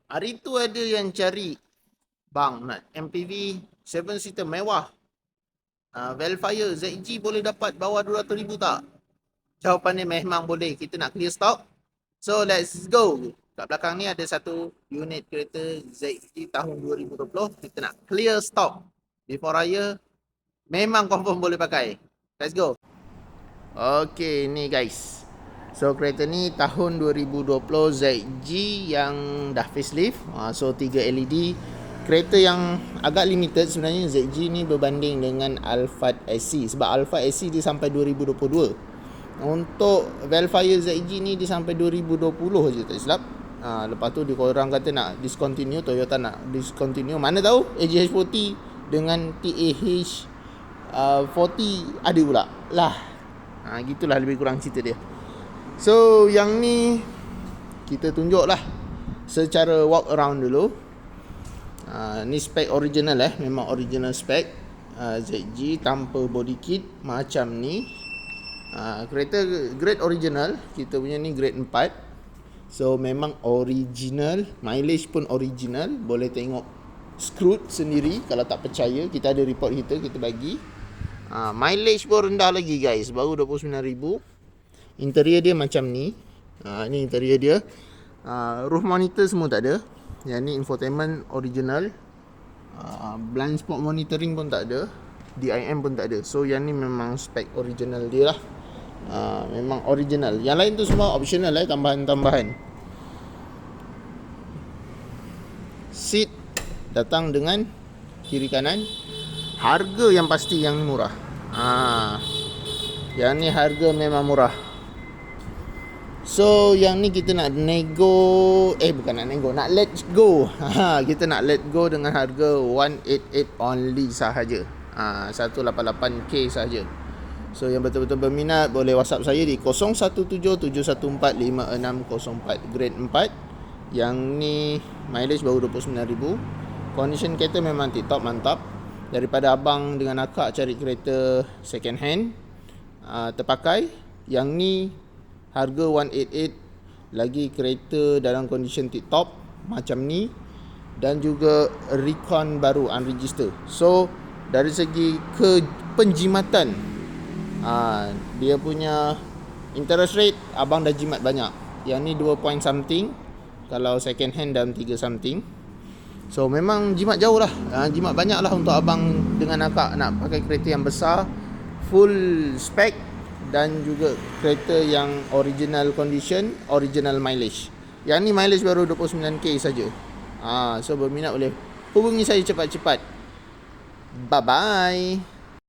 Hari tu ada yang cari, bang nak MPV 7-seater mewah, Velfire ZG boleh dapat bawah 200,000 tak? Jawapannya memang boleh. Kita nak clear stock. So let's go. Kat belakang ni ada satu unit kereta ZG tahun 2020. Kita nak clear stock before raya. Memang confirm boleh pakai. Let's go. Okay, ni guys. So kereta ni tahun 2020 ZG yang dah facelift. So 3 LED. Kereta yang agak limited sebenarnya ZG ni berbanding dengan Alphard SC. Sebab Alphard SC dia sampai 2022. Untuk Velfire ZG ni dia sampai 2020 je tak silap. Lepas tu dia korang kata nak discontinue, Toyota nak discontinue. Mana tahu AGH40 dengan TAH 40 ada pula lah. Gitulah lebih kurang cerita dia. So yang ni kita tunjuk lah secara walk around dulu. Ni spek original memang original spek ZG tanpa body kit macam ni. Kereta grade original. Kita punya ni grade 4. So memang original. Mileage pun original. Boleh tengok Scroot sendiri. Kalau tak percaya, kita ada report kita bagi. Mileage pun rendah lagi guys, baru 29,000. Interior dia macam ni. Ni interior dia. Roof monitor semua tak ada. Yang ni infotainment original. Blind spot monitoring pun tak ada. DIM pun tak ada. So yang ni memang spek original dia lah. Memang original. Yang lain tu semua optional tambahan-tambahan. Seat datang dengan kiri kanan. Harga yang pasti yang murah. Yang ni harga memang murah. So yang ni kita nak nego, bukan nak nego, nak let go. Kita nak let go dengan harga 188 only sahaja. 188k sahaja. So yang betul-betul berminat boleh WhatsApp saya di 0177145604 grade 4. Yang ni mileage baru 29,000. Condition kereta memang tip-top, mantap. Daripada abang dengan akak cari kereta second hand, terpakai. Yang ni harga 188, lagi kereta dalam condition tip-top macam ni, dan juga recon baru unregister. So dari segi penjimatan, dia punya interest rate abang dah jimat banyak. Yang ni 2 point something, kalau second hand dalam 3 something. So memang jimat jauh lah, jimat banyak lah untuk abang dengan akak nak pakai kereta yang besar, full spec, dan juga kereta yang original condition, original mileage. Yang ni mileage baru 29k saja. So berminat boleh hubungi saya cepat-cepat. Bye-bye.